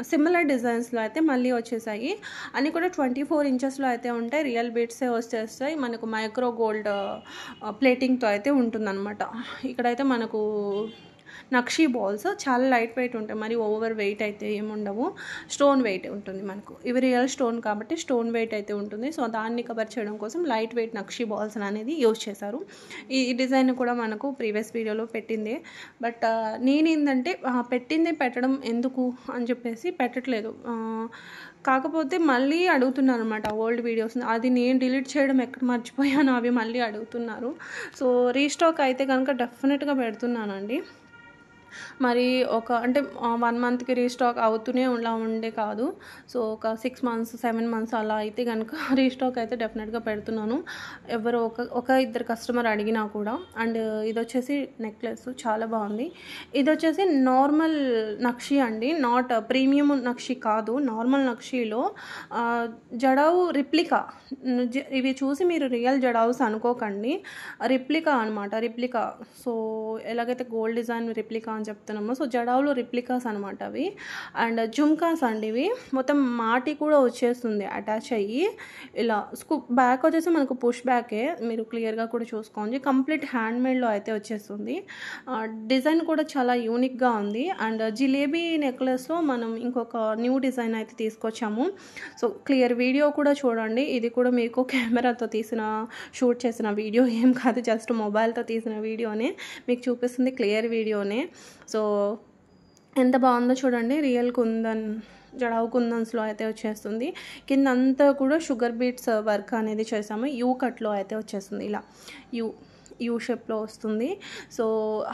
సిమిలర్ డిజైన్స్లో అయితే మళ్ళీ వచ్చేసాయి. అన్నీ కూడా 24 ఇంచెస్లో అయితే ఉంటాయి. రియల్ బీడ్సే వచ్చేస్తాయి. మనకు మైక్రో గోల్డ్ ప్లేటింగ్తో అయితే ఉంటుందన్నమాట. ఇక్కడైతే మనకు నక్షీ బాల్స్ చాలా లైట్ వెయిట్ ఉంటాయి, మరి ఓవర్ వెయిట్ అయితే ఏముండవు. స్టోన్ వెయిట్ ఉంటుంది మనకు. ఇవి రియల్ స్టోన్ కాబట్టి స్టోన్ వెయిట్ అయితే ఉంటుంది. సో దాన్ని కవర్ చేయడం కోసం లైట్ వెయిట్ నక్షీ బాల్స్ అనేది యూజ్ చేశారు. ఈ డిజైన్ కూడా మనకు ప్రీవియస్ వీడియోలో పెట్టింది. బట్ నేనేంటంటే పెట్టడం ఎందుకు అని చెప్పేసి పెట్టట్లేదు. కాకపోతే మళ్ళీ అడుగుతున్నారు అనమాట ఓల్డ్ వీడియోస్. అది నేను డిలీట్ చేయడం ఎక్కడ మర్చిపోయాను, అవి మళ్ళీ అడుగుతున్నారు. సో రీస్టాక్ అయితే కనుక డెఫినెట్గా పెడుతున్నానండి. మరి అంటే 1 మంత్కి రీస్టాక్ అవుతూనే ఉండే కాదు. సో ఒక 6 మంత్స్ 7 మంత్స్ అలా అయితే కనుక రీస్టాక్ అయితే డెఫినెట్గా పెడుతున్నాను. ఎవరో ఒక ఇద్దరు కస్టమర్ అడిగినా కూడా. అండ్ ఇది వచ్చేసి నెక్లెస్ చాలా బాగుంది. ఇది వచ్చేసి నార్మల్ నక్షి అండి, నాట్ ప్రీమియం నక్షి కాదు. Normal నక్షిలో jadau replica. ఇవి చూసి మీరు రియల్ జడావుస్ అనుకోకండి, రిప్లికా అనమాట. రిప్లికా. సో ఎలాగైతే గోల్డ్ డిజైన్ రిప్లికా అని చెప్తున్నామో, సో జడావులో రిప్లికాస్ అనమాట అవి. అండ్ జుమ్కాస్ అండి ఇవి. మొత్తం మాటి కూడా వచ్చేస్తుంది అటాచ్ అయ్యి. ఇలా బ్యాక్ వచ్చేసి మనకు పుష్ బ్యాకే, మీరు క్లియర్గా కూడా చూసుకోండి. కంప్లీట్ హ్యాండ్మేడ్లో అయితే వచ్చేస్తుంది. డిజైన్ కూడా చాలా యూనిక్గా ఉంది. అండ్ జిలేబీ నెక్లెస్లో మనం ఇంకొక న్యూ డిజైన్ అయితే తీసుకొచ్చాము. సో క్లియర్ వీడియో కూడా చూడండి. ఇది కూడా మీకు కెమెరాతో షూట్ చేసిన వీడియో ఏం కాదు, జస్ట్ మొబైల్తో తీసిన వీడియోనే మీకు చూపిస్తుంది, క్లియర్ వీడియోనే. సో ఎంత బాగుందో చూడండి. రియల్ కుందన్ జడావు కుందన్స్లో అయితే వచ్చేస్తుంది. కింద అంతా కూడా షుగర్ బీట్స్ వర్క్ అనేది చేసాము. యూ కట్లో అయితే వచ్చేస్తుంది. ఇలా యూ షేప్లో వస్తుంది. సో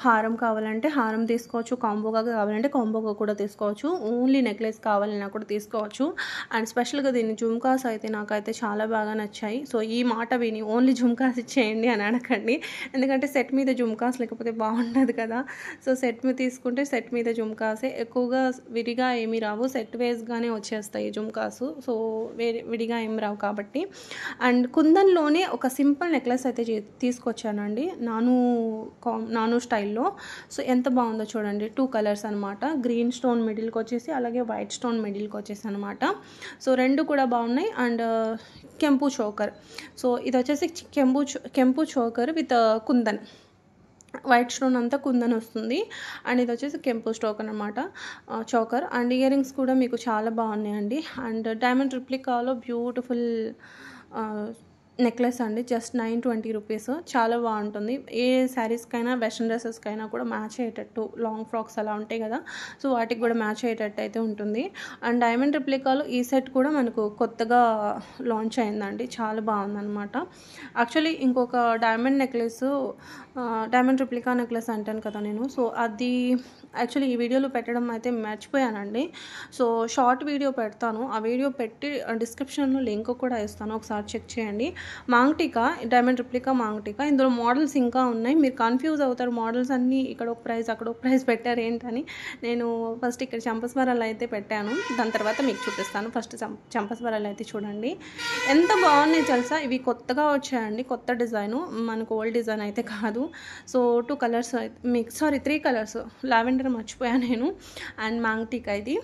హారం కావాలంటే హారం తీసుకోవచ్చు, కాంబోగా కావాలంటే కాంబోగా కూడా తీసుకోవచ్చు, ఓన్లీ నెక్లెస్ కావాలన్నా కూడా తీసుకోవచ్చు. అండ్ స్పెషల్గా దీన్ని జుమ్కాస్ అయితే నాకైతే చాలా బాగా నచ్చాయి. సో ఈ మాట విని ఓన్లీ జుమ్కాస్ ఇచ్చేయండి అని అడగండి, ఎందుకంటే సెట్ మీద జుమ్కాస్ లేకపోతే బాగుండదు కదా. సో సెట్ మీద తీసుకుంటే సెట్ మీద జుమ్కాసే ఎక్కువగా, విడిగా ఏమీ రావు, సెట్ వేస్గానే వచ్చేస్తాయి జుమ్కాసు. సో విడిగా ఏమి రావు కాబట్టి. అండ్ కుందన్లోనే ఒక సింపుల్ నెక్లెస్ అయితే తీసుకొచ్చానండి, నాను స్టైల్లో. సో ఎంత బాగుందో చూడండి. 2 కలర్స్ అనమాట. గ్రీన్ స్టోన్ మిడిల్కి వచ్చేసి, అలాగే వైట్ స్టోన్ మిడిల్కి వచ్చేసి అనమాట. సో రెండు కూడా బాగున్నాయి. అండ్ కెంపు చోకర్. సో ఇది వచ్చేసి కెంపు choker with kundan, white stone అంతా కుందన్ వస్తుంది. అండ్ ఇది వచ్చేసి కెంపు స్టోక్ అనమాట, చోకర్. అండ్ ఇయర్ రింగ్స్ కూడా మీకు చాలా బాగున్నాయండి. అండ్ డైమండ్ రిప్లికాలో బ్యూటిఫుల్ నెక్లెస్ అండి, జస్ట్ 920 రూపీస్. చాలా బాగుంటుంది. ఏ శారీస్కైనా వెస్ట్రన్ డ్రెస్సెస్కైనా కూడా మ్యాచ్ అయ్యేటట్టు, లాంగ్ ఫ్రాక్స్ అలా ఉంటాయి కదా, సో వాటికి కూడా మ్యాచ్ అయ్యేటట్టు అయితే ఉంటుంది. అండ్ డైమండ్ రిప్లికాలో ఈ సెట్ కూడా మనకు కొత్తగా లాంచ్ అయిందండి, చాలా బాగుందన్నమాట. యాక్చువల్లీ ఇంకొక డైమండ్ రిప్లికా నెక్లెస్ అంటాను కదా నేను, సో అది యాక్చువల్లీ ఈ వీడియోలో పెట్టడం అయితే మర్చిపోయానండి. సో షార్ట్ వీడియో పెడతాను, ఆ వీడియో పెట్టి డిస్క్రిప్షన్లో లింక్ కూడా ఇస్తాను, ఒకసారి చెక్ చేయండి. Maang tikka, diamond replica maang tikka. ఇందులో మోడల్స్ ఇంకా ఉన్నాయి, మీరు కన్ఫ్యూజ్ అవుతారు, మోడల్స్ అన్నీ ఇక్కడ ఒక ప్రైస్ అక్కడ ఒక ప్రైస్ పెట్టారు ఏంటని. నేను ఫస్ట్ ఇక్కడ చంపస్వరాలు అయితే పెట్టాను, దాని తర్వాత మీకు చూపిస్తాను. ఫస్ట్ చంపస్వరాలు అయితే చూడండి ఎంత బాగున్నాయి తెలుసా. ఇవి కొత్తగా వచ్చాయండి, కొత్త డిజైను, మనకు ఓల్డ్ డిజైన్ అయితే కాదు. సో 2 కలర్స్ మీకు 3 కలర్స్, లావెండర్ మర్చిపోయాను నేను. అండ్ మాంగ్టికా ఇది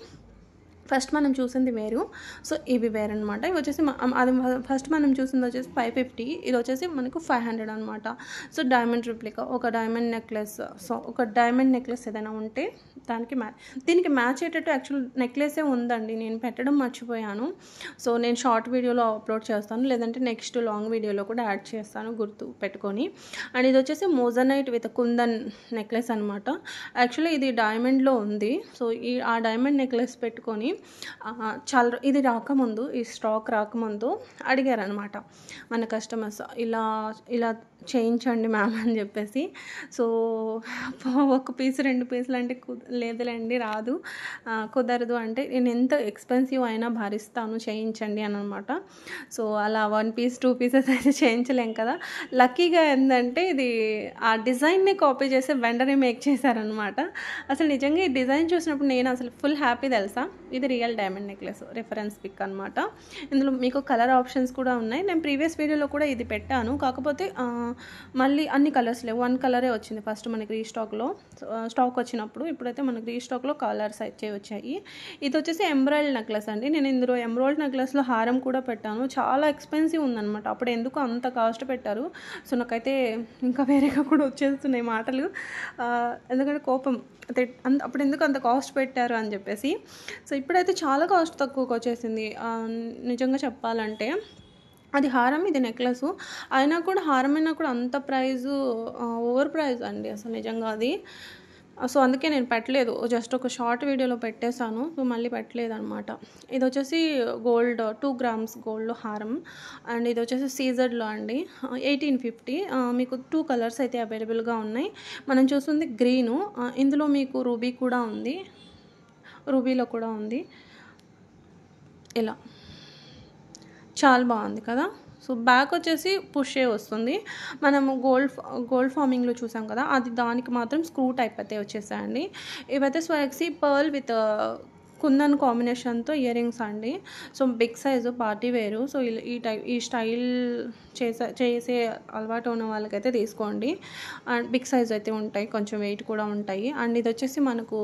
ఫస్ట్ మనం చూసింది వేరు, సో ఇవి వేరు అనమాట. ఇవి వచ్చేసి అది ఫస్ట్ మనం చూసింది వచ్చేసి 550, ఇది వచ్చేసి మనకు 500 అనమాట. సో డైమండ్ రిప్లికా, ఒక డైమండ్ నెక్లెస్. సో ఒక డైమండ్ నెక్లెస్ ఏదైనా ఉంటే దీనికి మ్యాచ్ అయ్యేటట్టు యాక్చువల్ నెక్లెసే ఉందండి, నేను పెట్టడం మర్చిపోయాను. సో నేను షార్ట్ వీడియోలో అప్లోడ్ చేస్తాను, లేదంటే నెక్స్ట్ లాంగ్ వీడియోలో కూడా యాడ్ చేస్తాను, గుర్తు పెట్టుకొని. అండ్ ఇది వచ్చేసి మోజనైట్ విత్ కుందన్ నెక్లెస్ అనమాట. యాక్చువల్లీ ఇది డైమండ్లో ఉంది. సో ఆ డైమండ్ నెక్లెస్ పెట్టుకొని ఇది రాకముందు, ఈ స్టాక్ రాకముందు అడిగారనమాట మన కస్టమర్స్, ఇలా ఇలా చేయించండి మ్యామ్ అని చెప్పేసి. సో ఒక పీస్ 2 పీసులు అంటే లేదులేండి రాదు, కుదరదు అంటే నేను ఎంత ఎక్స్పెన్సివ్ అయినా భరిస్తాను, చేయించండి అని అనమాట. సో అలా 1 పీస్ 2 పీసెస్ అయితే చేయించలేం కదా. లక్కీగా ఏంటంటే ఇది ఆ డిజైన్ని కాపీ చేసి వెండరే మేక్ చేశారనమాట. అసలు నిజంగా ఈ డిజైన్ చూసినప్పుడు నేను అసలు ఫుల్ హ్యాపీ తెలుసా. ఇది real diamond necklace reference pic అనమాట. ఇందులో మీకు కలర్ ఆప్షన్స్ కూడా ఉన్నాయి. నేను ప్రీవియస్ వీడియోలో కూడా ఇది పెట్టాను, కాకపోతే మళ్ళీ అన్ని కలర్స్ లేవు, 1 కలరే వచ్చింది ఫస్ట్ మనకి రీస్టాక్లో, స్టాక్ వచ్చినప్పుడు. ఇప్పుడైతే మనకి రీస్టాక్లో కలర్స్ అయితే వచ్చాయి. ఇది వచ్చేసి ఎంబ్రాయిడ్ నెక్లెస్ అండి. నేను ఇందులో ఎంబ్రాయిడ్ నెక్లెస్లో హారం కూడా పెట్టాను, చాలా ఎక్స్పెన్సివ్ ఉందన్నమాట. అప్పుడు ఎందుకు అంత కాస్ట్ పెట్టారు. సో నాకైతే ఇంకా వేరేగా కూడా వచ్చేస్తున్నాయి మాటలు, ఎందుకంటే కోపం అప్పుడు ఎందుకు అంత కాస్ట్ పెట్టారు అని చెప్పేసి. సో ఇప్పుడైతే చాలా కాస్ట్ తక్కువకి వచ్చేసింది నిజంగా చెప్పాలంటే. అది హారం, ఇది నెక్లెస్ అయినా కూడా, హారం అయినా కూడా అంత ప్రైజు ఓవర్ ప్రైజ్ అండి అసలు నిజంగా అది. సో అందుకే నేను పెట్టలేదు, జస్ట్ ఒక షార్ట్ వీడియోలో పెట్టేశాను, సో మళ్ళీ పెట్టలేదు అనమాట. ఇది వచ్చేసి గోల్డ్ 2 గ్రామ్స్ గోల్డ్లో హారం, అండ్ ఇది వచ్చేసి సీజర్లో అండి 1850. మీకు 2 కలర్స్ అయితే అవైలబుల్గా ఉన్నాయి. మనం చూస్తుంది గ్రీను, ఇందులో మీకు రూబీ కూడా ఉంది, రూబీలో కూడా ఉంది. ఇలా చాలా బాగుంది కదా. సో బ్యాక్ వచ్చేసి పుషే వస్తుంది. మనము గోల్డ్ ఫార్మింగ్లో చూసాం కదా, అది దానికి మాత్రం స్క్రూ టైప్ అయితే వచ్చేసాయండి. ఇవైతే స్వాక్సీ పర్ల్ విత్ కుందన్ కాంబినేషన్తో ఇయర్ రింగ్స్ అండి. సో బిగ్ సైజు పార్టీ వేరు. సో ఈ స్టైల్ చేసే అలవాటు ఉన్న వాళ్ళకైతే తీసుకోండి. అండ్ బిగ్ సైజ్ అయితే ఉంటాయి, కొంచెం వెయిట్ కూడా ఉంటాయి. అండ్ ఇది వచ్చేసి మనకు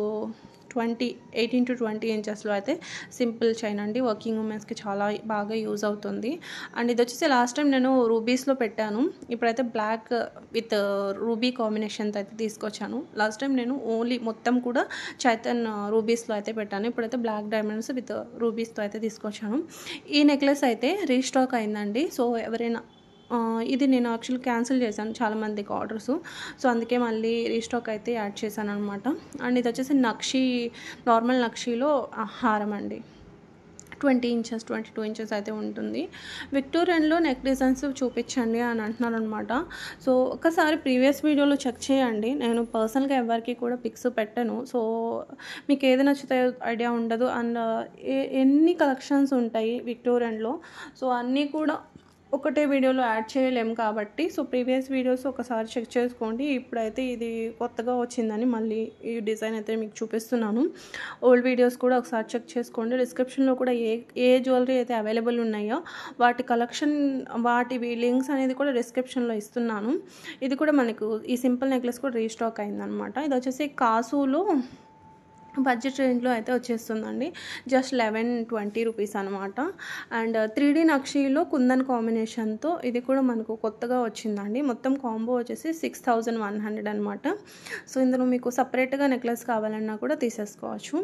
18 to 20 ఇంచెస్లో అయితే సింపుల్ చైన్ అండి. వర్కింగ్ ఉమెన్స్కి చాలా బాగా యూజ్ అవుతుంది. అండ్ ఇది వచ్చేసి లాస్ట్ టైం నేను రూబీస్లో పెట్టాను, ఇప్పుడైతే బ్లాక్ విత్ రూబీ కాంబినేషన్తో అయితే తీసుకొచ్చాను. లాస్ట్ టైం నేను ఓన్లీ మొత్తం కూడా చైతన్ రూబీస్లో అయితే పెట్టాను, ఇప్పుడైతే బ్లాక్ డైమండ్స్ విత్ రూబీస్తో అయితే తీసుకొచ్చాను. ఈ నెక్లెస్ అయితే రీస్టాక్ అయిందండి. సో ఎవరైనా ఇది నేను యాక్చువల్లీ క్యాన్సిల్ చేశాను చాలామందికి ఆర్డర్స్, సో అందుకే మళ్ళీ రీస్టాక్ అయితే యాడ్ చేశాను అనమాట. అండ్ ఇది వచ్చేసి నక్షి, నార్మల్ నక్షిలో హారం అండి, 20 ఇంచెస్ 22 ఇంచెస్ అయితే ఉంటుంది. విక్టోరియన్లో నెక్ డిజైన్స్ చూపించండి అని అంటున్నారు అనమాట. సో ఒకసారి ప్రీవియస్ వీడియోలో చెక్ చేయండి, నేను పర్సనల్గా ఎవరికి కూడా పిక్స్ పెట్టాను. సో మీకు ఏది నచ్చితే ఐడియా ఉండదు. అండ్ ఎన్ని కలెక్షన్స్ ఉంటాయి విక్టోరియన్లో, సో అన్నీ కూడా ఒకటే వీడియోలో యాడ్ చేయలేము కాబట్టి, సో ప్రీవియస్ వీడియోస్ ఒకసారి చెక్ చేసుకోండి. ఇప్పుడైతే ఇది కొత్తగా వచ్చిందని మళ్ళీ ఈ డిజైన్ అయితే మీకు చూపిస్తున్నాను. ఓల్డ్ వీడియోస్ కూడా ఒకసారి చెక్ చేసుకోండి. డిస్క్రిప్షన్లో కూడా ఏ జ్యువెలరీ అయితే అవైలబుల్ ఉన్నాయో వాటి కలెక్షన్, వాటి లింక్స్ అనేది కూడా డిస్క్రిప్షన్లో ఇస్తున్నాను. ఇది కూడా మనకు ఈ సింపుల్ నెక్లెస్ కూడా రీస్టాక్ అయిందనమాట. ఇది వచ్చేసి కాసులో బడ్జెట్ రేంజ్లో అయితే వచ్చేస్తుందండి, జస్ట్ 1120 రూపీస్ అనమాట. అండ్ 3D నక్షీలో కుందన్ కాంబినేషన్తో ఇది కూడా మనకు కొత్తగా వచ్చిందండి. మొత్తం కాంబో వచ్చేసి 6100 అనమాట. సో ఇందులో మీకు సపరేట్గా నెక్లెస్ కావాలన్నా కూడా తీసేసుకోవచ్చు,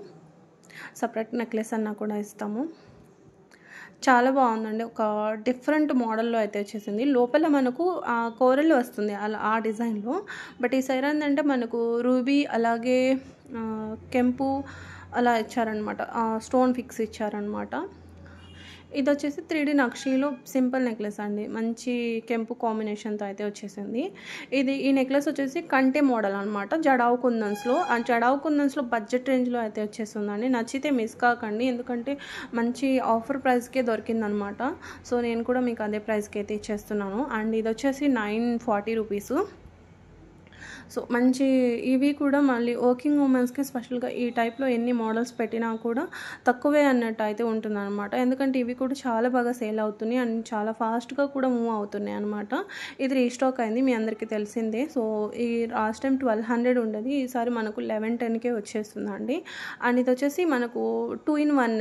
సపరేట్ నెక్లెస్ అన్నా కూడా ఇస్తాము. చాలా బాగుందండి, ఒక డిఫరెంట్ మోడల్లో అయితే వచ్చేసింది. లోపల మనకు కోరల్ వస్తుంది అలా ఆ డిజైన్లో, బట్ ఈ సైడ్ ఏంటంటే మనకు రూబీ అలాగే కెంపు అలా ఇచ్చారనమాట, స్టోన్ ఫిక్స్ ఇచ్చారనమాట. ఇది వచ్చేసి 3D నక్షీలో సింపుల్ నెక్లెస్ అండి, మంచి కెంపు కాంబినేషన్తో అయితే వచ్చేసింది. ఈ నెక్లెస్ వచ్చేసి కంటే మోడల్ అనమాట, జడావు కుందన్స్లో. అండ్ జడావు కుందన్స్లో బడ్జెట్ రేంజ్లో అయితే వచ్చేస్తుందండి. నచ్చితే మిస్ కాకండి, ఎందుకంటే మంచి ఆఫర్ ప్రైస్కే దొరికిందనమాట. సో నేను కూడా మీకు అదే ప్రైస్కి అయితే ఇచ్చేస్తున్నాను. అండ్ ఇది వచ్చేసి 940 రూపీస్. సో మంచి ఇవి కూడా మళ్ళీ వర్కింగ్ ఉమెన్స్కి స్పెషల్గా ఈ టైప్లో ఎన్ని మోడల్స్ పెట్టినా కూడా తక్కువే అన్నట్టు అయితే ఉంటుందన్నమాట. ఎందుకంటే ఇవి కూడా చాలా బాగా సేల్ అవుతున్నాయి అండ్ చాలా ఫాస్ట్గా కూడా మూవ్ అవుతున్నాయి అనమాట. ఇది రీస్టాక్ అయింది, మీ అందరికీ తెలిసిందే. సో ఈ లాస్ట్ టైం 1200 ఉండేది, ఈసారి మనకు 1110కే వచ్చేస్తుందండి. అండ్ ఇది వచ్చేసి మనకు 2-in-1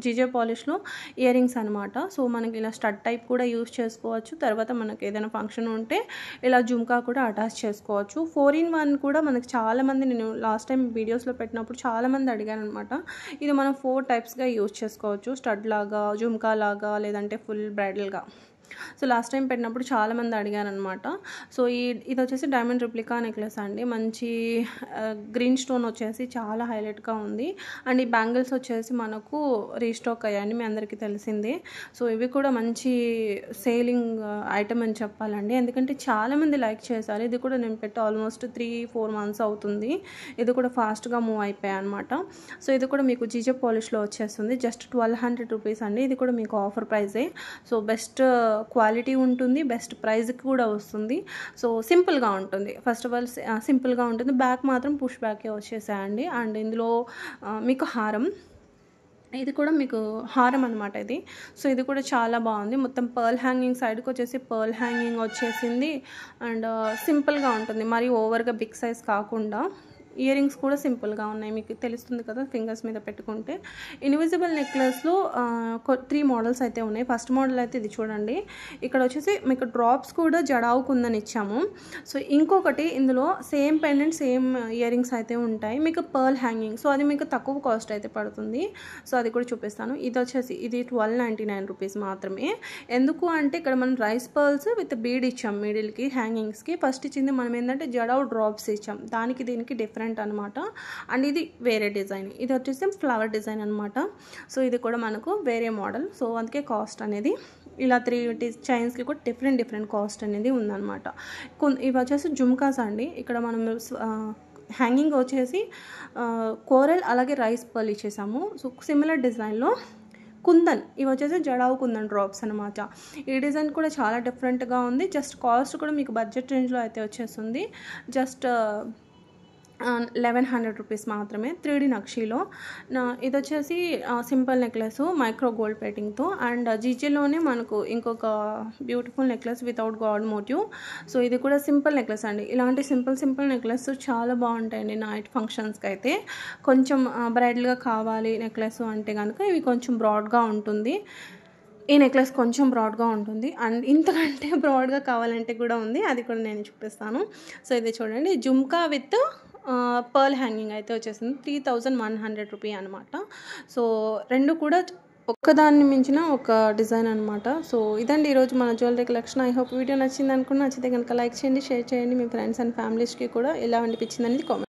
జీజే పాలిష్లో ఇయర్ రింగ్స్ అనమాట. సో మనకి ఇలా స్టడ్ టైప్ కూడా యూస్ చేసుకోవచ్చు, తర్వాత మనకి ఏదైనా ఫంక్షన్ ఉంటే ఇలా జుమ్కా కూడా అటాచ్ చేసుకోవచ్చు. 4-in-1 కూడా మనకి చాలామంది, నేను లాస్ట్ టైం వీడియోస్లో పెట్టినప్పుడు చాలామంది అడిగారు అనమాట. ఇది మనం 4 టైప్స్గా యూస్ చేసుకోవచ్చు, స్టడ్ లాగా, జుమ్కా లాగా, లేదంటే ఫుల్ బ్రైడల్గా. సో లాస్ట్ టైం పెట్టినప్పుడు చాలామంది అడిగారనమాట. సో ఇది వచ్చేసి డైమండ్ రిప్లికా నెక్లెస్ అండి. మంచి గ్రీన్ స్టోన్ వచ్చేసి చాలా హైలైట్గా ఉంది. అండ్ ఈ బ్యాంగిల్స్ వచ్చేసి మనకు రీస్టాక్ అయ్యాయండి, మీ అందరికీ తెలిసిందే. సో ఇవి కూడా మంచి సేలింగ్ ఐటమ్ అని చెప్పాలండి, ఎందుకంటే చాలామంది లైక్ చేశారు. ఇది కూడా నేను పెట్టి ఆల్మోస్ట్ 3-4 మంత్స్ అవుతుంది. ఇది కూడా ఫాస్ట్గా మూవ్ అయిపోయాయి అనమాట. సో ఇది కూడా మీకు జీజే పాలిష్లో వచ్చేస్తుంది. జస్ట్ 1200 రూపీస్ అండి. ఇది కూడా మీకు ఆఫర్ ప్రైజే. సో బెస్ట్ క్వాలిటీ ఉంటుంది, బెస్ట్ ప్రైస్కి కూడా వస్తుంది. సో సింపుల్గా ఉంటుంది. ఫస్ట్ ఆఫ్ ఆల్ సింపుల్గా ఉంటుంది. బ్యాక్ మాత్రం పుష్ బ్యాకే వచ్చేసాయండి. అండ్ ఇందులో మీకు హారం, ఇది కూడా మీకు హారం అనమాట ఇది. సో ఇది కూడా చాలా బాగుంది. మొత్తం పర్ల్ హ్యాంగింగ్, సైడ్కి వచ్చేసి పర్ల్ హ్యాంగింగ్ వచ్చేసింది. అండ్ సింపుల్గా ఉంటుంది, మరి ఓవర్గా బిగ్ సైజ్ కాకుండా. ఇయర్ రింగ్స్ కూడా సింపుల్గా ఉన్నాయి, మీకు తెలుస్తుంది కదా ఫింగర్స్ మీద పెట్టుకుంటే. ఇన్విజిబుల్ నెక్లెస్లో 3 మోడల్స్ అయితే ఉన్నాయి. ఫస్ట్ మోడల్ అయితే ఇది చూడండి. ఇక్కడ వచ్చేసి మీకు డ్రాప్స్ కూడా జడావుకుందని ఇచ్చాము. సో ఇంకొకటి ఇందులో same pendant, same ear rings అయితే ఉంటాయి, మీకు పర్ల్ హ్యాంగింగ్. సో అది మీకు తక్కువ కాస్ట్ అయితే పడుతుంది. సో అది కూడా చూపిస్తాను. ఇది వచ్చేసి ఇది 1299 రూపీస్ మాత్రమే. ఎందుకు అంటే ఇక్కడ మనం రైస్ పర్ల్స్ విత్ బీడ్ ఇచ్చాం మిడిల్కి, హ్యాంగింగ్స్కి. ఫస్ట్ ఇచ్చింది మనం ఏంటంటే జడావు డ్రాప్స్ ఇచ్చాం, దానికి దీనికి డిఫరెంట్ అనమాట. అండ్ ఇది వేరే డిజైన్, ఇది వచ్చేసి ఫ్లవర్ డిజైన్ అనమాట. సో ఇది కూడా మనకు వేరే మోడల్. సో అందుకే కాస్ట్ అనేది ఇలా 3 చైన్స్కి కూడా డిఫరెంట్ కాస్ట్ అనేది ఉందన్నమాట. ఇవి వచ్చేసి జుమ్కాస్ అండి. ఇక్కడ మనం హ్యాంగింగ్ వచ్చేసి కోరల్ అలాగే రైస్ పర్ల్ ఇచ్చేసాము. సో సిమిలర్ డిజైన్లో కుందన్, ఇవి వచ్చేసి జడావు కుందన్ డ్రాప్స్ అనమాట. ఈ డిజైన్ కూడా చాలా డిఫరెంట్గా ఉంది. జస్ట్ కాస్ట్ కూడా మీకు బడ్జెట్ రేంజ్లో అయితే వచ్చేస్తుంది. జస్ట్ 1100 రూపీస్ మాత్రమే, 3D నక్షీలో. ఇది వచ్చేసి సింపుల్ నెక్లెస్ మైక్రో గోల్డ్ ప్లేటింగ్తో. అండ్ జీజేలోనే మనకు ఇంకొక beautiful necklace without god motive. So ఇది కూడా సింపుల్ నెక్లెస్ అండి. ఇలాంటి సింపుల్ నెక్లెస్ చాలా బాగుంటాయండి నైట్ ఫంక్షన్స్కి అయితే. కొంచెం బ్రైడల్గా కావాలి నెక్లెస్ అంటే కనుక ఇవి కొంచెం బ్రాడ్గా ఉంటుంది. ఈ నెక్లెస్ కొంచెం బ్రాడ్గా ఉంటుంది. అండ్ ఇంతకంటే బ్రాడ్గా కావాలంటే కూడా ఉంది, అది కూడా నేను చూపిస్తాను. సో ఇది చూడండి, జుమ్కా విత్ పర్ల్ హ్యాంగింగ్ అయితే వచ్చేసింది. 3100 రూపీ అనమాట. సో రెండు కూడా ఒక్కదాన్ని మించిన ఒక డిజైన్ అనమాట. సో ఇదండి ఈరోజు మన jewellery collection. I hope video నచ్చింది అనుకున్నా. నచ్చితే కనుక లైక్ చేయండి, షేర్ చేయండి. మీ ఫ్రెండ్స్ అండ్ ఫ్యామిలీస్కి కూడా ఎలా అనిపించింది అనేది కామెంట్